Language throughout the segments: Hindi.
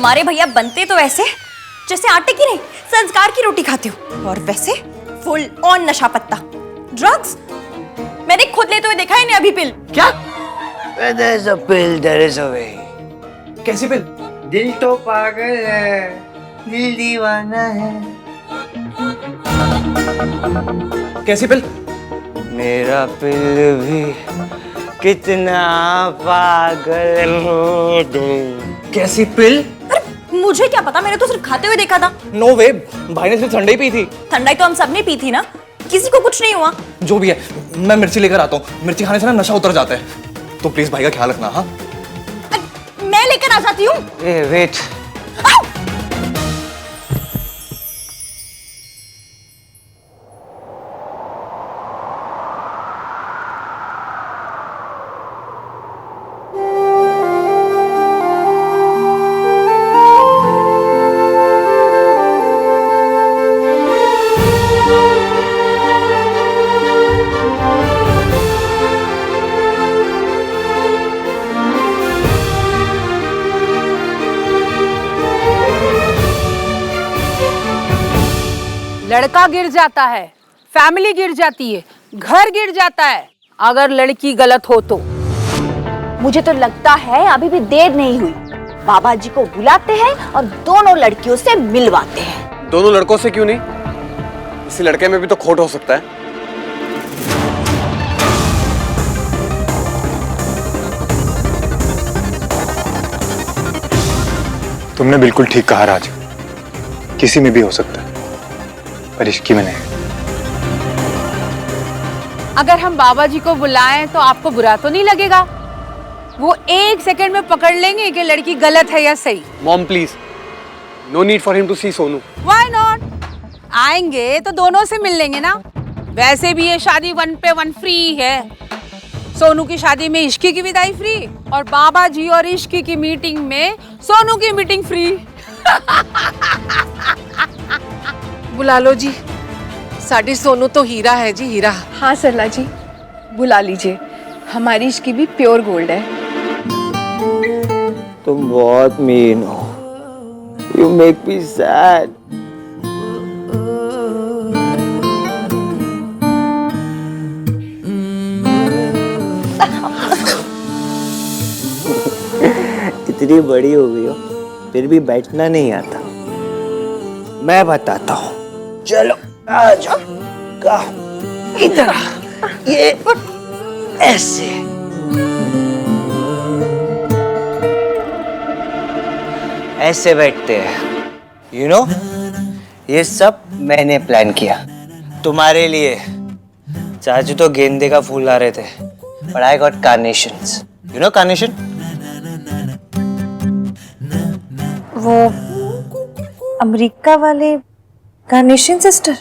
तुम्हारे भैया बनते तो ऐसे जैसे आटे की नहीं संस्कार की रोटी खाते हो, और वैसे फुल ऑन नशा पत्ता, ड्रग्स। मैंने खुद लेते हुए देखा है इन्हें अभी पिल। क्या? Where there is a pill, there is a way. कैसी पिल? दिल तो पागल है, दिल दीवाना है। कैसी पिल? मेरा पिल भी कितना पागल हो गई। कैसी पिल? मुझे क्या पता, मैंने तो सिर्फ खाते हुए देखा था। नो वे, भाई ने सिर्फ ठंडाई पी थी। ठंडाई तो हम सबने पी थी ना, किसी को कुछ नहीं हुआ। जो भी है, मैं मिर्ची लेकर आता हूँ। मिर्ची खाने से ना नशा उतर जाता है, तो प्लीज भाई का ख्याल रखना। हाँ, मैं लेकर आ जाती हूँ। वेट। लड़का गिर जाता है, फैमिली गिर जाती है, घर गिर जाता है, अगर लड़की गलत हो तो। मुझे तो लगता है अभी भी देर नहीं हुई। बाबा जी को बुलाते हैं और दोनों लड़कियों से मिलवाते हैं। दोनों लड़कों से क्यों नहीं? इसी लड़के में भी तो खोट हो सकता है। तुमने बिल्कुल ठीक कहा राज, किसी में भी हो सकता है, पर इसकी में नहीं। अगर हम बाबा जी को बुलाएं तो आपको बुरा तो नहीं लगेगा? वो 1 सेकंड में पकड़ लेंगे कि लड़की गलत है या सही। Mom please, no need for him to see Sonu. Why not? आएंगे तो दोनों से मिल लेंगे ना। वैसे भी ये शादी 1 पे 1 फ्री है। सोनू की शादी में इश्की की विदाई फ्री, और बाबा जी और इश्की की मीटिंग में सोनू की मीटिंग फ्री। बुला लो जी, साड़ी सोनू तो हीरा है जी, हीरा। हाँ सरला जी, बुला लीजिए। हमारी इश्की भी प्योर गोल्ड है। तुम बहुत मीन हो। You make me sad. इतनी बड़ी हो गई हो, फिर भी बैठना नहीं आता। मैं बताता हूँ, चलो आ जाओ। इधर आ। ये ऐसे। ऐसे बैठते हैं। You know, ये सब मैंने प्लान किया तुम्हारे लिए। चाचू तो गेंदे का फूल ला रहे थे, but I got carnations. You know carnation? वो अमेरिका वाले carnation sister.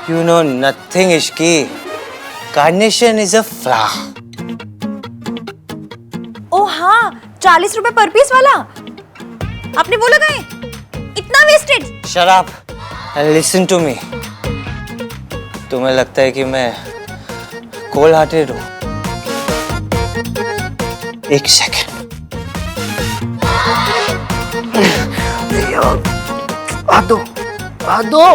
You know nothing, Ishki. Carnation is a flower. ओ हाँ, 40 रुपए पर पीस वाला। आपने वो लगाए? इतना wastage. Shut up and listen to me. तुम्हें लगता है कि मैं कोल्ड हार्टेड हूँ? एक सेकंड। आ दो, आ दो।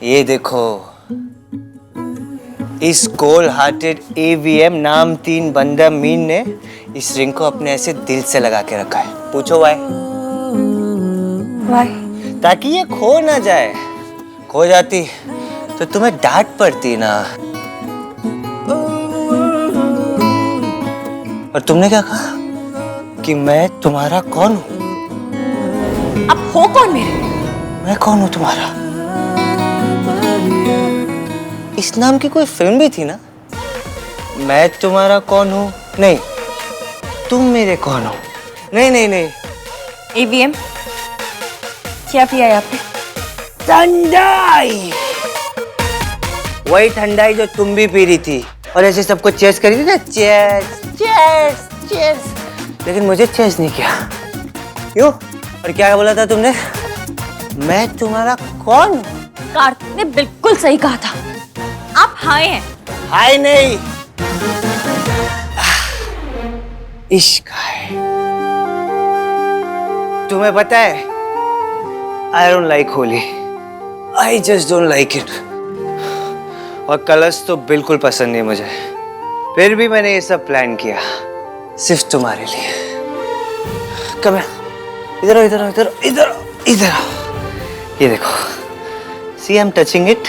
ये देखो, इस कोल्ड हार्टेड AVM नाम 3 बंदा मीन ने इस रिंग को अपने ऐसे दिल से लगा के रखा है। पूछो वाई? वाई? ताकि ये खो ना जाए। खो जाती तो तुम्हें डांट पड़ती ना। और तुमने क्या कहा कि मैं तुम्हारा कौन हूँ? अब हो कौन मेरे? मैं कौन हूँ तुम्हारा? इस नाम की कोई फिल्म भी थी ना? मैं तुम्हारा कौन हूँ? नहीं, तुम मेरे कौन हो? नहीं नहीं नहीं। AVM क्या पिया यहाँ पे? ठंडाई। वही ठंडाई जो तुम भी पी रही थी और ऐसे सबको चेस करी थी ना। चेस चेस चेस, लेकिन मुझे चेस नहीं किया। क्यों? और क्या बोला था तुमने? मैं तुम्हारा कौन हूँ? कार्तिक ने बिल्कुल सही कहा था। आप हाय हैं। हाय नहीं, इश्क है। तुम्हें पता है, I don't like holy, I just don't like it. और कलर्स तो बिल्कुल पसंद नहीं मुझे, फिर भी मैंने ये सब प्लान किया सिर्फ तुम्हारे लिए। कम इधर इधर इधर इधर इधर, ये देखो, see I am touching it.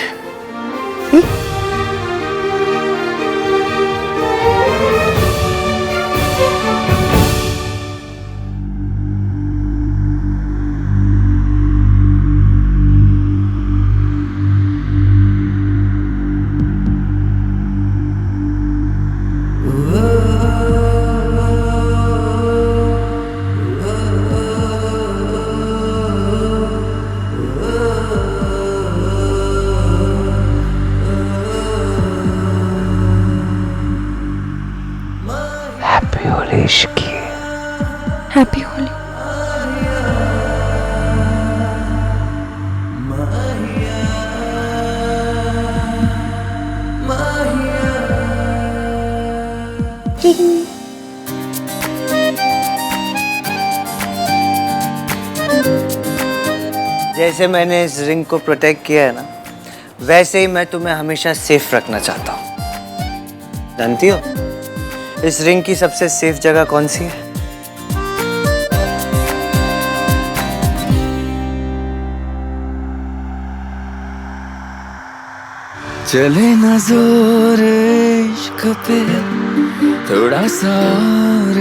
Happy Holi. जैसे मैंने इस रिंग को प्रोटेक्ट किया है ना, वैसे ही मैं तुम्हें हमेशा सेफ रखना चाहता हूँ। जानती हो इस रिंग की सबसे सेफ जगह कौन सी है? चले ना जोर इश्क पे, थोड़ा सा और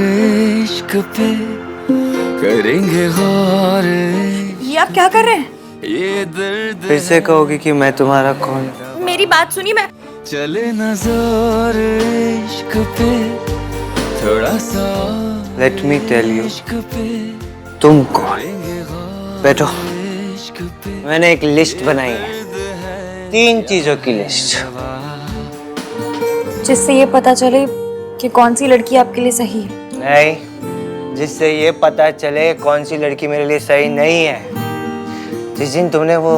इश्क पे करेंगे गौर। ये आप क्या कर रहे हैं? ये दर्द फिर से कहोगी कि मैं तुम्हारा कौन? मेरी बात सुनिए। मैं चले ना जोर इश्क पे, थोड़ा सा लेट मी टेल यू, इश्क पे तुम कौन? करेंगे गौर बैठो, इश्क पे। मैंने एक लिस्ट बनाई है, 3 चीजों की लिस्ट, जिससे ये पता चले कि कौन सी लड़की आपके लिए सही है। नहीं, जिससे ये पता चले कौन सी लड़की मेरे लिए सही नहीं है। जिस दिन तुमने वो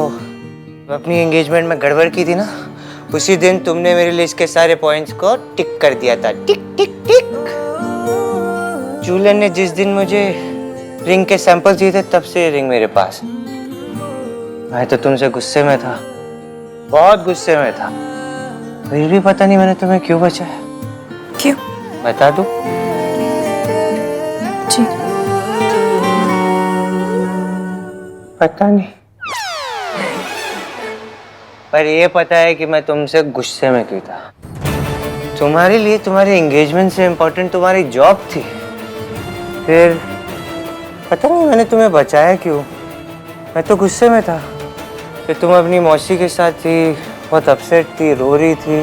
अपनी एंगेजमेंट में गड़बड़ की थी ना, उसी दिन तुमने मेरी लिस्ट के सारे पॉइंट्स को टिक कर दिया था, टिक टिक टिक। जूलियन ने जिस दिन मुझे रिंग के सैंपल दिए थे, तब से रिंग मेरे पास। मैं तो तुमसे गुस्से में था, बहुत गुस्से में था, फिर भी पता नहीं मैंने तुम्हें क्यों बचाया। क्यों? बता दूं? जी। पता नहीं, पर ये पता है कि मैं तुमसे गुस्से में क्यों था। तुम्हारे लिए तुम्हारी एंगेजमेंट से इम्पोर्टेंट तुम्हारी जॉब थी। फिर पता नहीं मैंने तुम्हें बचाया क्यों। मैं तो गुस्से में था कि तुम अपनी मौसी के साथ थी, बहुत अपसेट थी, रो रही थी।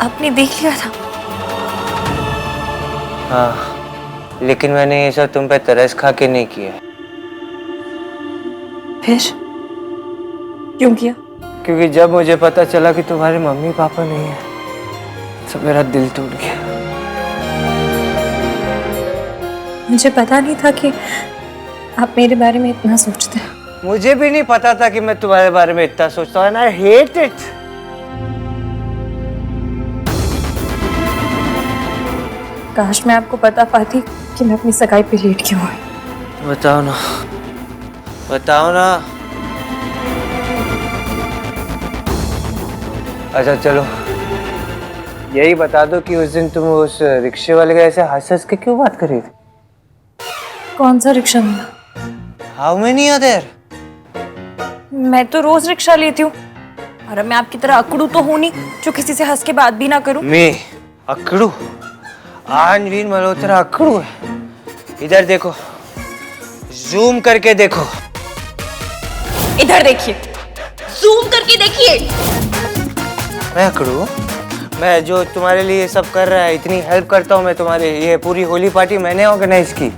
आपने देख लिया था? हाँ, लेकिन मैंने ये सब तुम पे तरस खा के नहीं किया। फिर क्यों किया? क्योंकि जब मुझे पता चला कि तुम्हारे मम्मी पापा नहीं है, तो मेरा दिल टूट गया। मुझे पता नहीं था कि आप मेरे बारे में इतना सोचते हैं। मुझे भी नहीं पता था कि मैं तुम्हारे बारे में इतना सोचता हूँ। I hate it. काश मैं आपको बता पाती कि मैं अपनी सगाई पे लेट क्यों हुई। बताओ ना, बताओ ना। अच्छा चलो, यही बता दो कि उस दिन तुम उस रिक्शे वाले के ऐसे हंस हंस के क्यों बात कर रही थी? कौन सा रिक्शा मिला? How many are there? मैं तो रोज रिक्शा लेती हूँ, और अब मैं आपकी तरह अकड़ू तो हूँ नहीं जो किसी से हंस के बात भी ना करूँ। मैं अकड़ू? आनवीर मल्होत्रा अकड़ू है? इधर देखो, जूम करके देखो। इधर देखिए, जूम करके देखिए। मैं अकड़ू? मैं जो तुम्हारे लिए सब कर रहा है, इतनी हेल्प करता हूँ मैं तुम्हारे, ये पूरी होली पार्टी मैंने ऑर्गेनाइज की,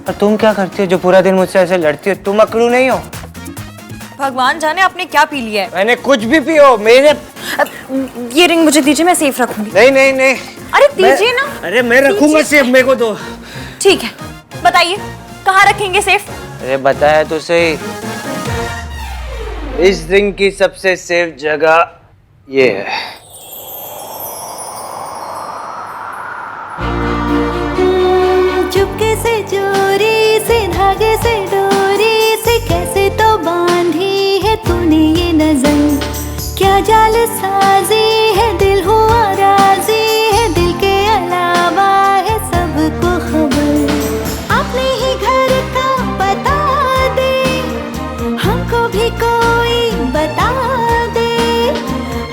और तुम क्या करती हो जो पूरा दिन मुझसे ऐसे लड़ती हो? तुम अकड़ू नहीं हो? भगवान जाने आपने क्या पी लिया है। मैंने कुछ भी पियो, मेरे ये रिंग मुझे दीजिए, मैं सेफ रखूंगी। नहीं नहीं नहीं। अरे दीजिए ना। अरे मैं रखूंगा सेफ, मेरे को दो। ठीक है, बताइए कहाँ रखेंगे सेफ? अरे बताया तो सही, इस रिंग की सबसे सेफ जगह ये है। चुपके से चोरी से धागे से डोरी से कैसे तो बांधी है तूने ये नजर, क्या जाल साजी है दिल हुआ राजी है, दिल के अलावा है सबको खबर, अपने ही घर का बता दे, हमको भी कोई बता दे,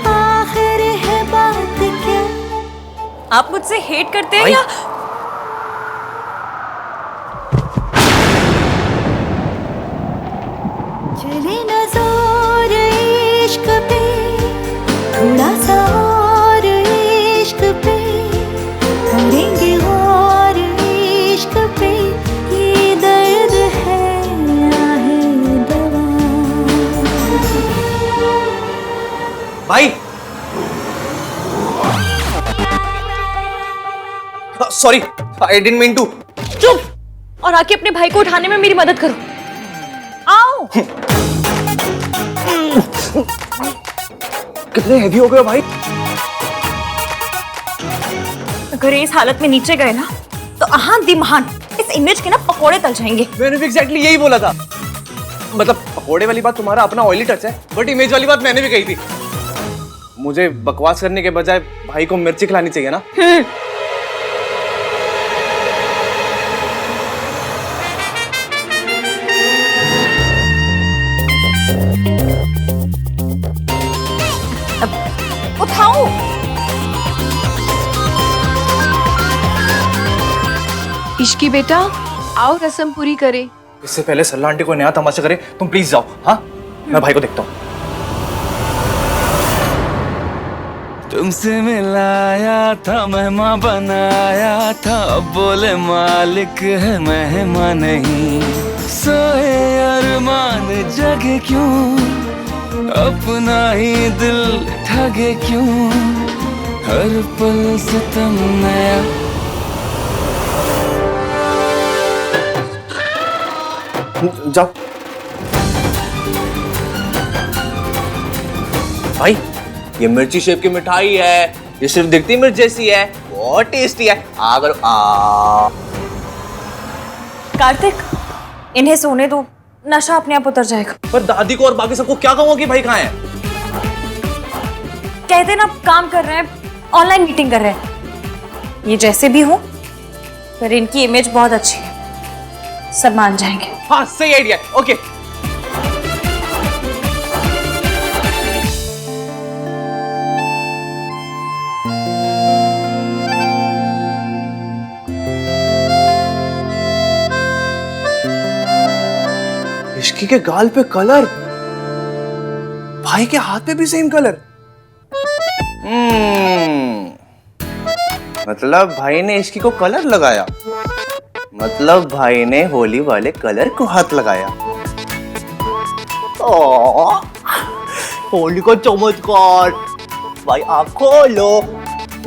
आखिर है बात क्या। आप मुझसे हेट करते हैं भाई। या चले न जोर इश्क पे, थोड़ा सा और इश्क पे, करेंगे और इश्क पे, ये दर्द है या है दवा। भाई sorry, I didn't mean to. चुप और आके अपने भाई को उठाने में मेरी मदद करो। आओ। कितने हेवी हो गए हो भाई? अगर ये इस हालत में नीचे गए ना तो आहान दी महान इस इमेज के ना पकोड़े तल जाएंगे। मैंने भी एग्जैक्टली यही बोला था। मतलब पकोड़े वाली बात तुम्हारा अपना ऑयली टच है, बट इमेज वाली बात मैंने भी कही थी। मुझे बकवास करने के बजाय भाई को मिर्ची खिलानी चाहिए ना। उठाओ। इश्की बेटा आओ रस्म पूरी करे। इससे पहले सल्ला आंटी को नया तमाशा करे, तुम प्लीज जाओ। हाँ, मैं भाई को देखता हूँ। तुमसे मिलाया था, मेहमान बनाया था, अब बोले मालिक है मेहमान नहीं। सोए अरमान जगे क्यों, अपना ही दिल ठगे क्यों, हर पल सितम नया। जाओ भाई, ये मिर्ची शेप की मिठाई है, ये सिर्फ दिखती मिर्च जैसी है, बहुत टेस्टी है। अगर कार्तिक इन्हें सोने दो, नशा अपने आप उतर जाएगा। पर दादी को और बाकी सबको क्या कहूंगा कि भाई कहाँ है? कहते ना काम कर रहे हैं, ऑनलाइन मीटिंग कर रहे हैं। ये जैसे भी हो पर इनकी इमेज बहुत अच्छी है, सब मान जाएंगे। हाँ सही आइडिया, ओके। इश्की के गाल पे कलर, भाई के हाथ पे भी सेम कलर। मतलब भाई ने इश्की को कलर लगाया, मतलब भाई ने होली वाले कलर को हाथ लगाया। होली का चमत्कार। भाई आँख खोलो,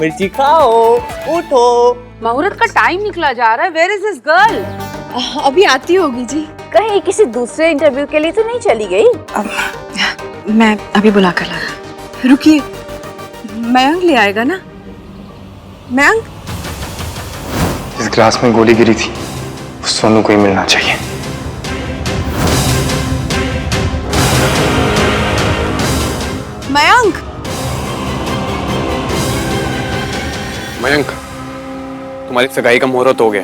मिर्ची खाओ, उठो। मुहूर्त का टाइम निकला जा रहा है। Where is this girl? अभी आती होगी जी। कहीं किसी दूसरे इंटरव्यू के लिए तो नहीं चली गई? मैं अभी बुला कर ला रही। रुकिए, मयंक ले आएगा ना? मयंक इस ग्लास में गोली गिरी थी, उस सोनू को ही मिलना चाहिए। मयंक मयंक, तुम्हारी सगाई का मुहूर्त हो गया,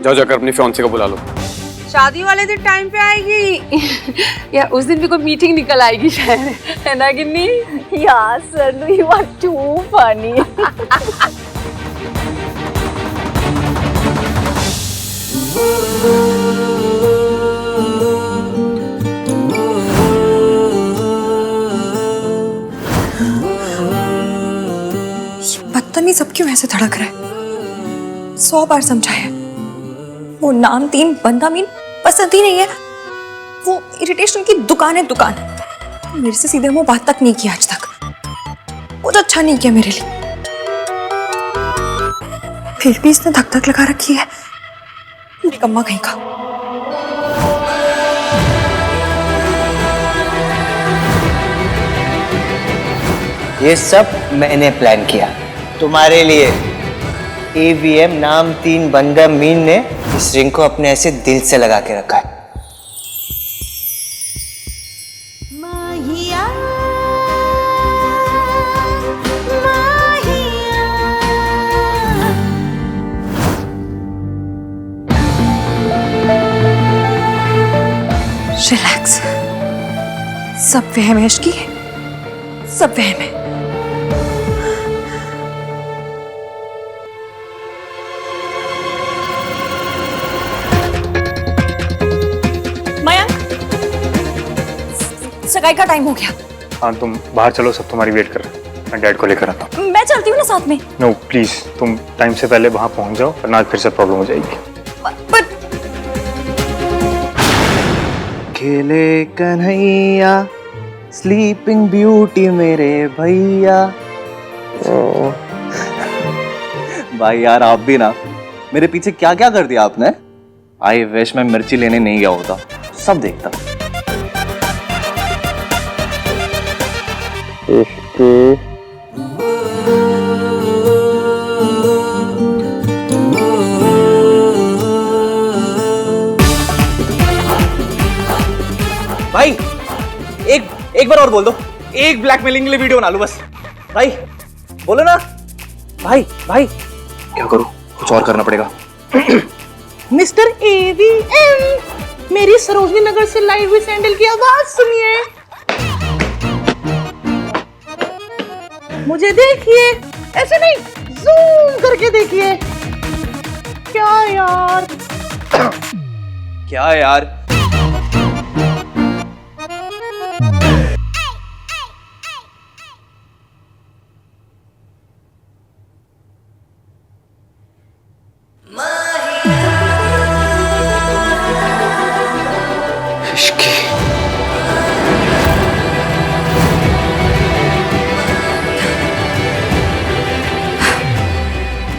जाओ जाकर अपनी फियांसी को बुला लो। शादी वाले दिन टाइम पे आएगी या उस दिन भी कोई मीटिंग निकल आएगी शायद, है ना गिन्नी? यार सरलू, यू आर टू फनी। बदतमीज अब क्यों ऐसे धड़क रहा है? 100 बार समझाया, वो नाम तीन बंदा मीन पसंद ही नहीं है। वो इरिटेशन की दुकान है, दुकान। मेरे से सीधे मुंह बात तक नहीं की आज तक, कुछ अच्छा नहीं किया मेरे लिए। फिर भी इसने धक धक लगा रखी है, निकम्मा कहीं का। ये सब मैंने प्लान किया तुम्हारे लिए। AVM नाम 3 बंदा मीन ने इस रिंग को अपने ऐसे दिल से लगा के रखा है। माहिया माहिया रिलैक्स, सब वहम है इश्की, सब वहम है। मयंक, सगाई का टाइम हो गया। हाँ तुम बाहर चलो, सब तुम्हारी वेट कर रहे हैं। मैं डैड को लेकर आता हूँ। मैं चलती हूँ ना साथ में। नो प्लीज, तुम टाइम से पहले वहां पहुंच जाओ वरना आज फिर से प्रॉब्लम हो जाएगी। पर खेले कन्हैया स्लीपिंग ब्यूटी मेरे भैया। भाई यार आप भी ना, मेरे पीछे क्या क्या कर दिया आपने। आई विश मैं मिर्ची लेने नहीं गया होता, सब देखता। भाई एक बार और बोल दो, एक ब्लैकमेलिंग के लिए वीडियो बना लो बस। भाई बोलो ना। भाई क्या करूं, कुछ और करना पड़ेगा। मिस्टर AVM, मेरी सरोजनी नगर से लाइव हुई सैंडल की आवाज सुनिए। मुझे देखिए, ऐसे नहीं, जूम करके देखिए। क्या यार क्या यार।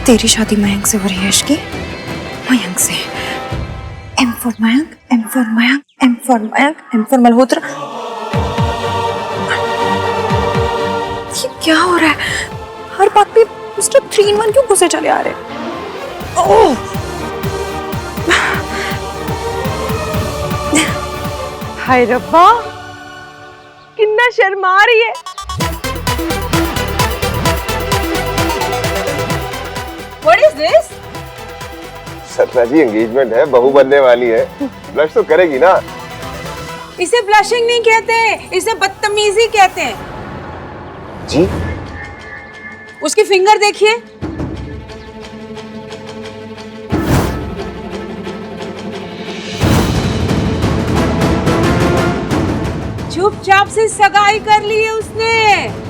तेरी शादी मयंक से हो रही है इश्की, मयंक से। M for Mayank, M for Mayank, M for Mayank, M for Malhotra. ये क्या हो रहा है? हर बात पे मिस्टर 3 in 1 क्यों घुसे चले आ रहे? ओह! हाय रब्बा, कितना शर्मा रही है। What is this? सपना जी एंगेजमेंट है, बहू बनने वाली है, ब्लश तो करेगी ना। इसे ब्लशिंग नहीं कहते, इसे बदतमीजी कहते हैं। जी उसकी फिंगर देखिए। चुपचाप से सगाई कर ली है उसने।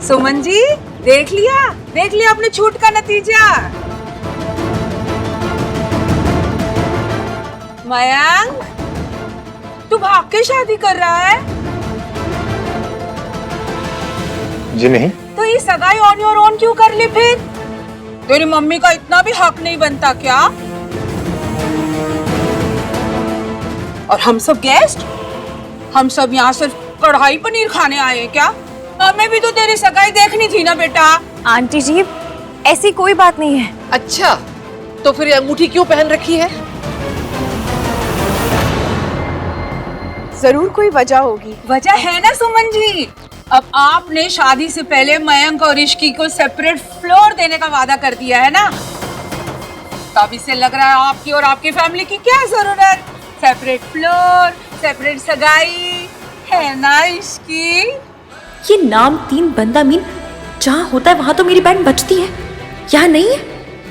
सुमन जी, देख लिया अपने छूट का नतीजा। मयंक, तू भाग के शादी कर रहा है? जी नहीं। तो ये सगाई ऑन योर ओन क्यों कर ली फिर? तेरी मम्मी का इतना भी हक नहीं बनता क्या? और हम सब गेस्ट, हम सब यहाँ सिर्फ कढ़ाई पनीर खाने आए हैं क्या? हमें भी तो तेरी सगाई देखनी थी ना बेटा। आंटी जी, ऐसी कोई बात नहीं है। अच्छा, तो फिर ये अंगूठी क्यों पहन रखी है? जरूर कोई वजह होगी। वजह है ना सुमन जी। अब आपने शादी से पहले मयंक और इश्की को सेपरेट फ्लोर देने का वादा कर दिया है ना, तब इससे लग रहा है आपकी और आपकी फैमिली की क्या जरूरत। सेपरेट फ्लोर, सेपरेट सगाई, है ना इश्की? ये नाम 3 बंदा मीन जहाँ होता है वहां तो मेरी बैंड बजती है, यहाँ नहीं है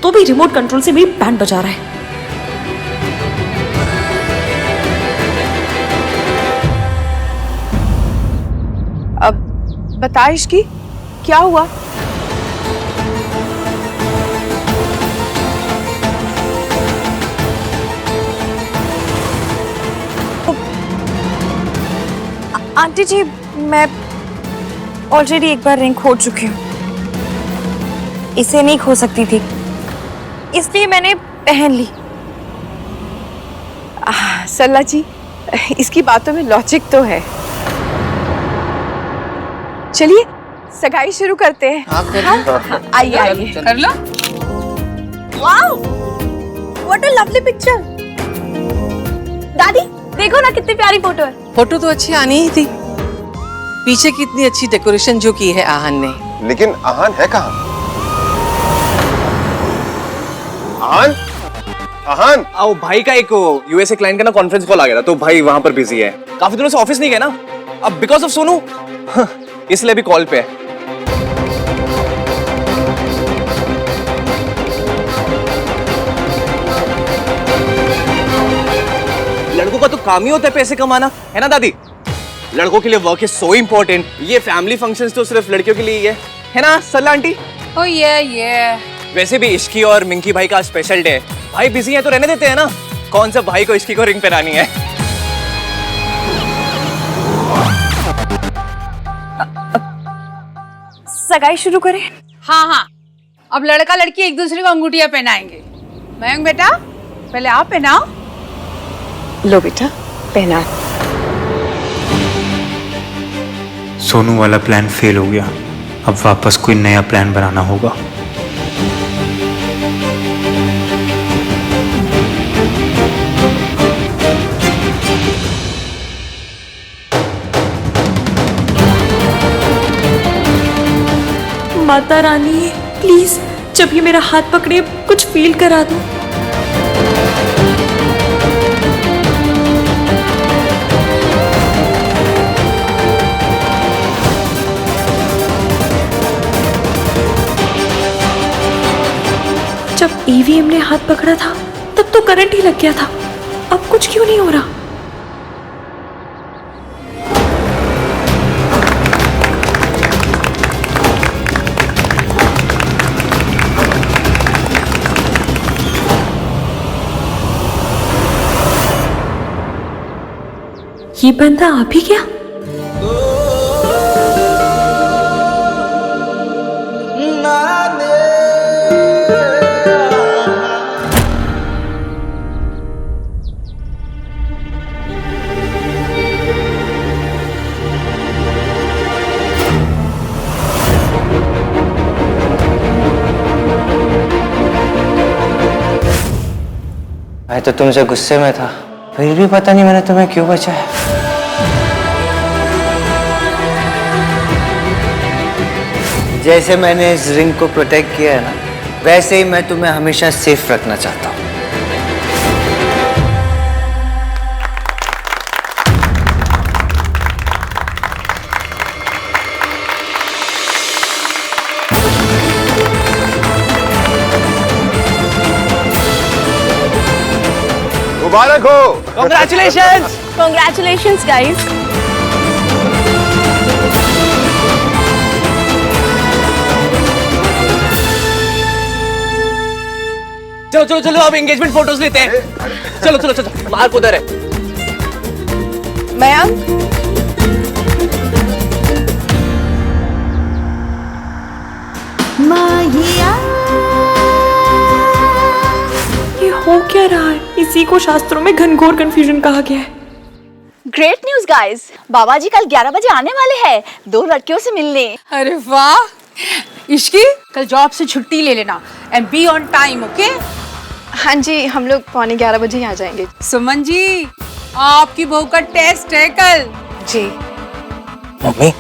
तो भी रिमोट कंट्रोल से मेरी बैंड बजा रहा है। अब बता इश्की, क्या हुआ? आंटी जी, मैं ऑलरेडी एक बार रिंग खो चुकी हूँ, इसे नहीं खो सकती थी, इसलिए मैंने पहन ली। सल्ला जी, इसकी बातों में लॉजिक तो है। चलिए सगाई शुरू करते हैं। आइए आइए। कर लो। Wow, what a lovely picture. दादी देखो ना कितनी प्यारी फोटो है। फोटो तो अच्छी आनी ही थी। पीछे कितनी अच्छी डेकोरेशन जो की है आहन ने। लेकिन आहान है कहाँ? आहान? आहान? आओ, भाई का एक यूएसए क्लाइंट का ना कॉन्फ्रेंस कॉल आ गया था, तो भाई वहां पर बिजी है। काफी दिनों से ऑफिस नहीं गए ना, अब बिकॉज ऑफ सोनू इसलिए भी कॉल पे है। लड़कों का तो काम ही होता है पैसे कमाना, है ना दादी? लड़कों के लिए वर्क इज सो इम्पोर्टेंट। ये फैमिली फंक्शंस तो सिर्फ लड़कियों के लिए ही है ना सरला आंटी? ओ ये वैसे भी इश्की और मिंकी भाई का स्पेशल डे। भाई बिजी है तो रहने देते हैं ना। कौन सा भाई को इश्की को रिंग पहनानी है? सगाई शुरू करें? हाँ हाँ, अब लड़का लड़की एक दूसरे को अंगूठियां पहनाएंगे। मयंक बेटा, पहले आप पहनाओ। लो बेटा, पहना। सोनू वाला प्लान फेल हो गया, अब वापस कोई नया प्लान बनाना होगा। माता रानी प्लीज, जब ये मेरा हाथ पकड़े कुछ फील करा दो। जब ईवीएम ने हाथ पकड़ा था तब तो करंट ही लग गया था, अब कुछ क्यों नहीं हो रहा? ये बंदा आप ही क्या? मैं तो तुमसे गुस्से में था, फिर भी पता नहीं मैंने तुम्हें क्यों बचाया। जैसे मैंने इस रिंग को प्रोटेक्ट किया है ना, वैसे ही मैं तुम्हें हमेशा सेफ रखना चाहता हूँ। मुबारक हो। Congratulations! Congratulations guys! चलो चलो चलो, अब एंगेजमेंट फोटोज लेते हैं। चलो चलो चलो, मार्क उधर है। मयंक, माहिया ये हो क्या रहा है? इसी को शास्त्रों में घनघोर कंफ्यूजन कहा गया है। ग्रेट न्यूज गाइस, बाबा जी कल 11 बजे आने वाले हैं 2 लड़कियों से मिलने। अरे वाह! इश्की, कल जॉब से छुट्टी ले लेना and be on time, okay? हाँ जी, हम लोग 11:15 बजे ही आ जाएंगे। सुमन जी, आपकी बहू का टेस्ट है कल। जी। मम्मी,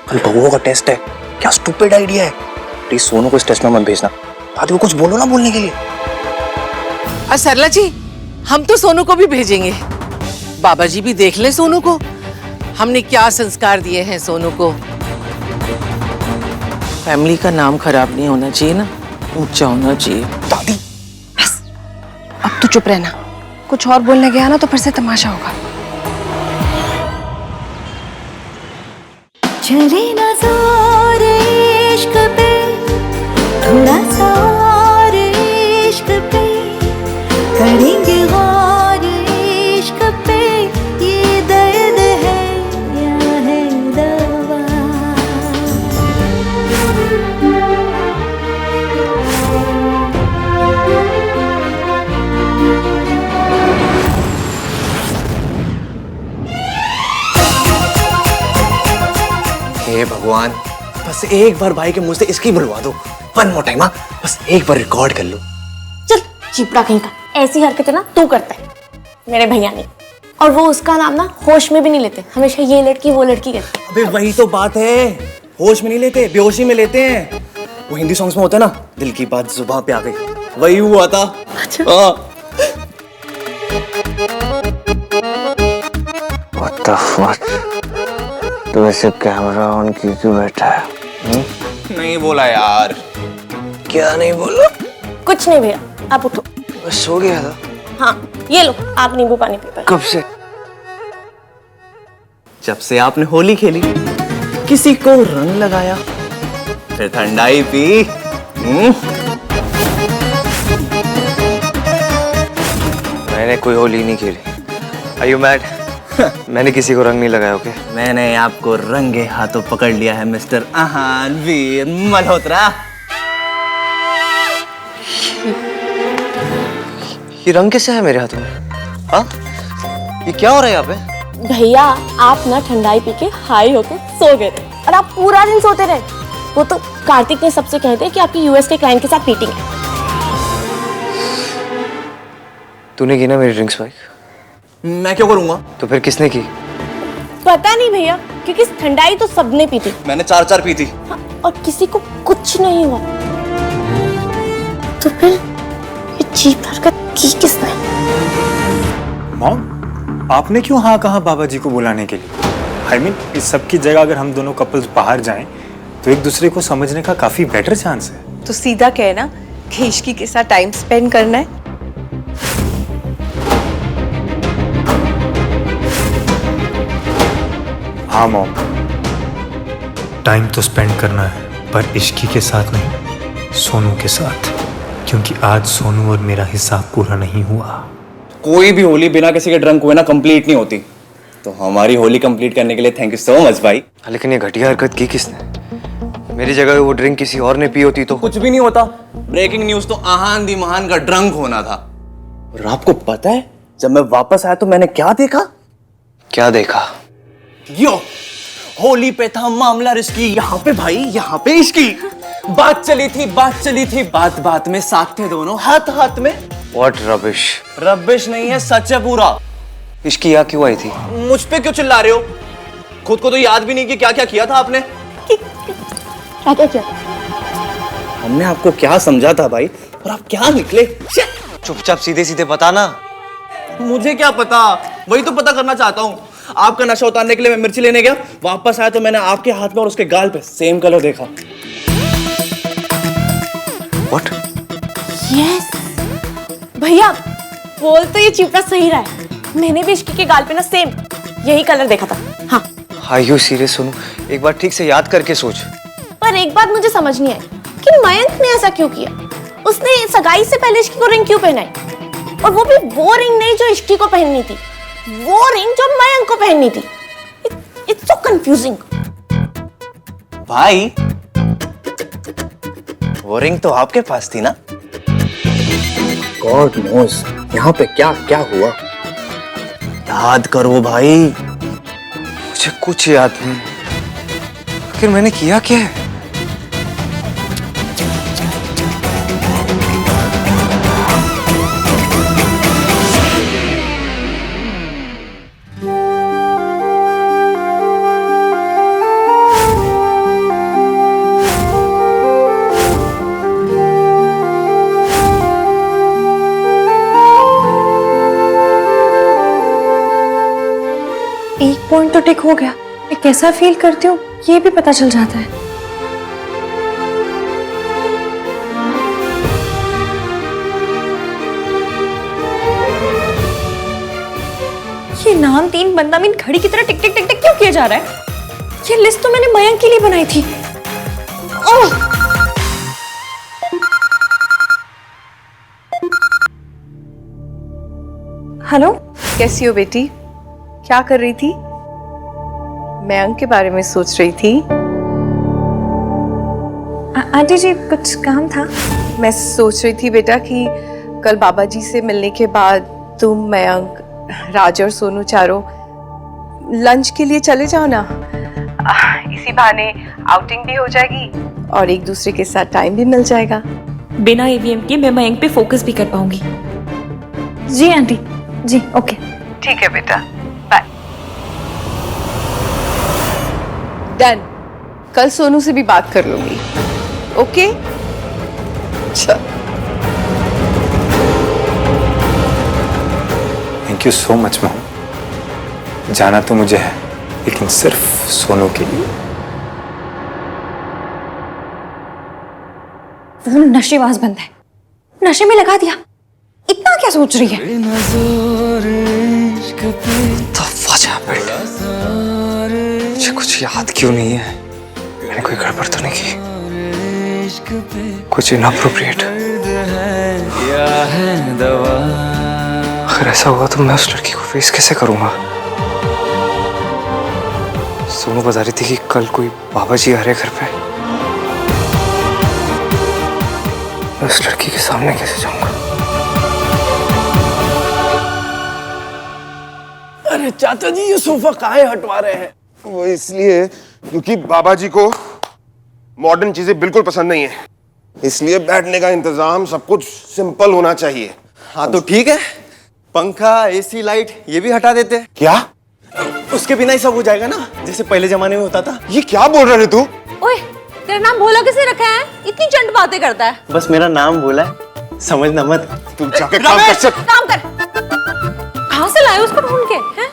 कल बबुओं का टेस्ट है। क्या स्टूपिड आइडिया है। प्लीज सोनू को इस टेस्ट में मत भेजना। दादी को कुछ बोलो ना बोलने के लिए। और सरला जी, हम तो सोनू को भी भेजेंगे। बाबा जी भी देख ले सोनू को, हमने क्या संस्कार दिए हैं सोनू को। फैमिली का नाम खराब नहीं होना चाहिए ना, ऊंचा होना चाहिए। दादी, बस अब तो चुप रहना, कुछ और बोलने गया ना तो फिर से तमाशा होगा। चले ना जोर इश्क पे, थोड़ा सा और इश्क पे, करेंगे गौर इश्क पे, ये दर्द है या है दवा। हे भगवान, बस एक बार भाई के मुंह से इसकी बुलवा दो, वन मोर टाइम। बस एक बार रिकॉर्ड कर लो। चल चिपड़ा कहीं का, ऐसी हरकतें ना तू करता है, मेरे भैया नहीं। और वो उसका नाम ना होश में भी नहीं लेते, हमेशा ये लड़की वो लड़की कहते हैं। अबे वही तो बात है, होश में नहीं लेते, बेहोशी में लेते हैं। वो हिंदी सॉन्ग्स में होता है ना, दिल की बात जुबान पे आ गई, वही हुआ था। अच्छा। What the fuck? तो वैसे कैमरा ऑन की क्यों बैठा है? नहीं बोला यार। क्या नहीं बोला? कुछ नहीं भैया, आप उठो। बस सो गया था। हाँ ये लो, आप नींबू पानी पी पाए। कब से? जब से आपने होली खेली, किसी को रंग लगाया, फिर ठंडाई पी। मैंने कोई होली नहीं खेली। Are you mad? मैंने किसी को रंग नहीं लगाया। ओके? मैंने आपको रंगे हाथों पकड़ लिया है मिस्टर आहान वीर मल्होत्रा। ये रंग कैसे है मेरे हाथों में? हाँ? ये क्या हो रहा है यहाँ पे? भैया आप ना ठंडाई पी के हाई होके सो गए थे और आप पूरा दिन सोते रहे। वो तो कार्तिक ने सबसे कहे थे कि आपकी यूएस के क्लाइंट के साथ मीटिंग है। तूने की ना मेरी ड्रिंक्स बाइक? मैं क्यों करूंगा? तो फिर किसने की? पता नहीं भैया, क्योंकि ठंडाई तो सबने पी थी। मैंने 4 पी थी। हाँ, और किसी को कुछ नहीं हुआ। तो फिर ये चीप हरकत की किसने? मॉम, आपने क्यों हाँ कहा बाबा जी को बुलाने के लिए? I mean, इस सब की जगह अगर हम दोनों कपल्स बाहर जाएं तो एक दूसरे को समझने का काफी बेटर चांस है। तो सीधा कहना कि इश्की के साथ टाइम स्पेंड करना है। हाँ मॉम, टाइम तो स्पेंड करना है, पर इश्की के साथ नहीं, सोनू के साथ, क्योंकि आज सोनू और मेरा हिसाब पूरा नहीं हुआ। कोई भी होली बिना किसी के ड्रंक हुए ना कंप्लीट नहीं होती। तो हमारी होली कंप्लीट करने के लिए थैंक यू सो मच भाई। लेकिन ये घटिया हरकत की किसने? मेरी जगह वो ड्रिंक किसी और ने पी होती तो कुछ भी नहीं होता। ब्रेकिंग न्यूज तो आहान दी महान का ड्रंक होना था। और आपको पता है जब मैं वापस आया तो मैंने क्या देखा? क्या देखा? यो होली पे था मामला रिस्की, यहाँ पे भाई, यहाँ पे इश्की। बात चली थी, बात बात में साथ थे दोनों, हाथ हाथ में। What rubbish? रबिश नहीं है, सच है पूरा। इश्की यहाँ क्यों आई थी? मुझ पे क्यों चिल्ला रहे हो? खुद को तो याद भी नहीं कि क्या क्या किया था आपने। क्या क्या किया? हमने आपको क्या समझा था भाई, और आप क्या निकले। चुपचाप सीधे सीधे बताना। मुझे क्या पता, वही तो पता करना चाहता हूँ। आपका नशा उतारने के लिए मैं मिर्ची लेने गया, वापस आया तो मैंने आपके हाथ में और उसके गाल पे सेम कलर देखा। What? यस भैया, बोल तो ये चिपड़ा सही रहा है। मैंने भी इश्की के गाल पे ना सेम यही कलर देखा था। हाँ। Are you serious Sonu? एक बार ठीक से याद करके सोच। पर एक बात मुझे समझ नहीं आई कि मयंक ने ऐसा क्यों किया। उसने सगाई से पहले इश्की को रिंग क्यों पहनाई, और वो भी वो रिंग नहीं जो इश्की को पहननी थी, वो रिंग जो मयंक को पहननी थी। It's so confusing. भाई वो रिंग तो आपके पास थी ना? गॉड नोस यहाँ पे क्या क्या हुआ। याद करो भाई। मुझे कुछ याद नहीं। आखिर मैंने किया क्या है? एक पॉइंट तो टिक हो गया। मैं कैसा फील करती हूँ ये भी पता चल जाता है। ये नाम 3 बंदा मीन घड़ी की तरह टिक टिक टिक टिक क्यों किया जा रहा है? ये लिस्ट तो मैंने मयंक के लिए बनाई थी। ओह! हेलो, कैसी हो बेटी? क्या कर रही थी? मयंक के बारे में सोच रही थी। आंटी जी कुछ काम था। मैं सोच रही थी बेटा कि कल बाबा जी से मिलने के बाद तुम, मयंक, राज और सोनू चारों लंच के लिए चले जाओ ना। इसी बहाने आउटिंग भी हो जाएगी और एक दूसरे के साथ टाइम भी मिल जाएगा। बिना ईवीएम के मैं मयंक पे फोकस भी कर पाऊंगी। जी आंटी, जी ओके। ठीक है बेटा, बाय। डन। कल सोनू से भी बात कर लूंगी। ओके चल। Thank you so much mom. जाना तो मुझे है, लेकिन सिर्फ सोनू के लिए। वो नशेबाज बंद है, नशे में लगा दिया। इतना क्या सोच रही है? मुझे कुछ याद क्यों नहीं है? मैंने कोई गड़बड़ तो नहीं की? कुछ इनअप्रोप्रिएट? अगर ऐसा हुआ तो मैं उस लड़की को फेस कैसे करूंगा? सोनू बता रही थी कि कल कोई बाबा जी आ रहे घर पे। मैं उस लड़की के सामने कैसे जाऊंगा? अरे चाचा जी, ये सोफा काहे हटवा रहे हैं? वो इसलिए क्योंकि बाबा जी को मॉडर्न चीजें बिल्कुल पसंद नहीं है, इसलिए बैठने का इंतजाम सब कुछ सिंपल होना चाहिए। हाँ तो ठीक है, पंखा, एसी, लाइट ये भी हटा देते हैं। क्या? उसके बिना ही सब हो जाएगा ना, जैसे पहले जमाने में होता था। ये क्या बोल रहे तू? ओए, तेरा नाम भोला किसे रखा है? इतनी चंट बातें करता है। बस मेरा नाम बोला है, समझना मत। तुम जाके काम कर सकते। काम कर। कहाँ से लाए उसको ढूंढ के? हैं?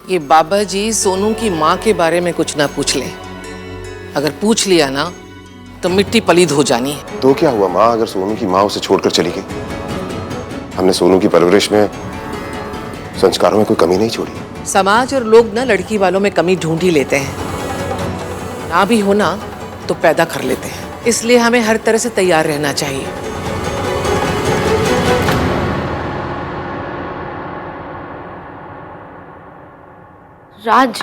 ये बाबा जी सोनू की माँ के बारे में कुछ ना पूछ ले। अगर पूछ लिया ना तो मिट्टी पलीद हो जानी है। तो क्या हुआ माँ, अगर सोनू की माँ उसे छोड़कर चली गई? हमने सोनू की परवरिश में, संस्कारों में कोई कमी नहीं छोड़ी। समाज और लोग ना लड़की वालों में कमी ढूंढ ही लेते हैं, ना भी होना तो पैदा कर लेते हैं। इसलिए हमें हर तरह से तैयार रहना चाहिए। राज,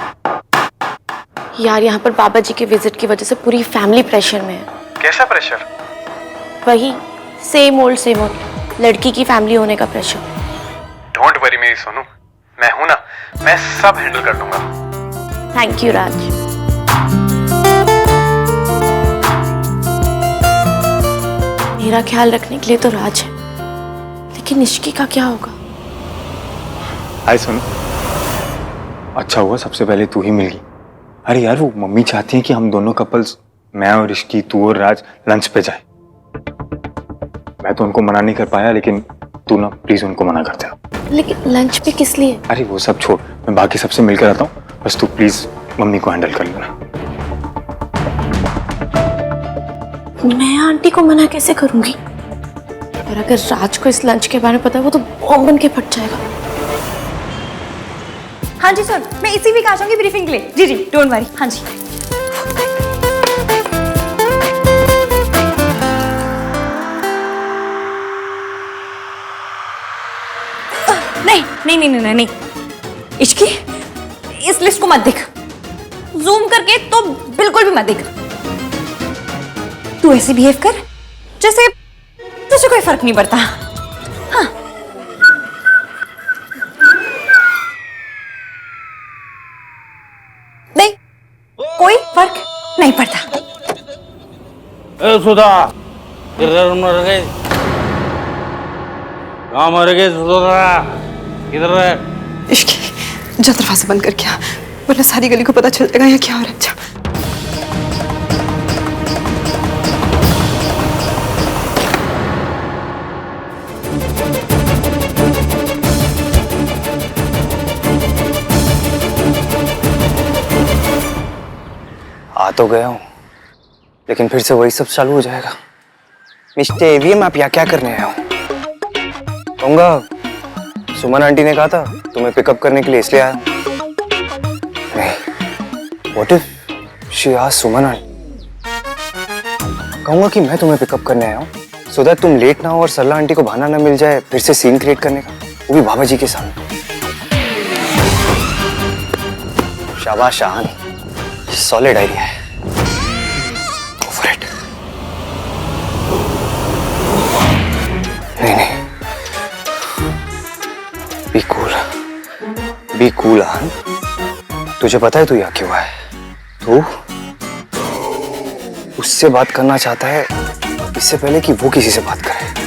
यार यहाँ पर बाबा जी के विजिट की वजह से पूरी फैमिली प्रेशर में है। कैसा प्रेशर? वही सेम ओल्ड लड़की की फैमिली होने का प्रेशर। डोंट वरी मेरी सोनू, मैं हूं ना, मैं सब हैंडल कर लूंगा। थैंक यू राज। मेरा ख्याल रखने के लिए तो राज है, लेकिन निष्की का क्या होगा? हाय सोनू, अच्छा हुआ सबसे पहले तू ही मिल गई। अरे यार, वो मम्मी चाहती हैं कि हम दोनों कपल्स, मैं और ऋषि, तू और राज लंच पे जाए। मैं तो उनको मना नहीं कर पाया, लेकिन तू ना प्लीज उनको मना कर दे। लेकिन लंच पे किस लिए? अरे वो सब छोड़, मैं बाकी सबसे मिलकर आता हूँ, बस तू प्लीज मम्मी को हैंडल कर लेना। मैं आंटी को मना कैसे करूंगी? और अगर राज को इस लंच के बारे में पता है, वो तो बॉम्ब बन के फट जाएगा। हाँ जी सर, मैं इसी वीक आ जाऊंगी ब्रीफिंग के लिए। जी जी, डोंट वरी। हाँ जी। नहीं नहीं नहीं नहीं नहीं, इश्की, इस लिस्ट को मत देख, जूम करके तो बिल्कुल भी मत देख। तू ऐसे बिहेव कर जैसे तुझे कोई फर्क नहीं पड़ता। हाँ, नहीं, कोई फर्क नहीं पड़ता। सुधा, किधर मर गए? कहाँ मर गए सुधा? किधर है? इश्की, जा दरवाजा बंद करके आ, वरना सारी गली को पता चल जाएगा यहाँ क्या हो रहा है। जा। आ तो गया हूँ, लेकिन फिर से वही सब चालू हो जाएगा। मिस्टर एवीएम, आप यहाँ क्या करने आए हो? कहूँगा सुमन आंटी ने कहा था तुम्हें पिकअप करने के लिए, इसलिए आया। नहीं, what if she asked Suman aunty? कहूँगा कि मैं तुम्हें पिकअप करने आया हूँ, सो दैट तुम लेट ना हो और सरला आंटी को बहाना ना मिल जाए फिर से सीन क्रिएट करने का, वो भी बाबा जी के सामने। शाबाश शाहान, सॉलिड आइडिया है। Go for it. नहीं नहीं, बी कूल, बी कूल आन। तुझे पता है तू यहाँ क्यों है? तू तो उससे बात करना चाहता है इससे पहले कि वो किसी से बात करे।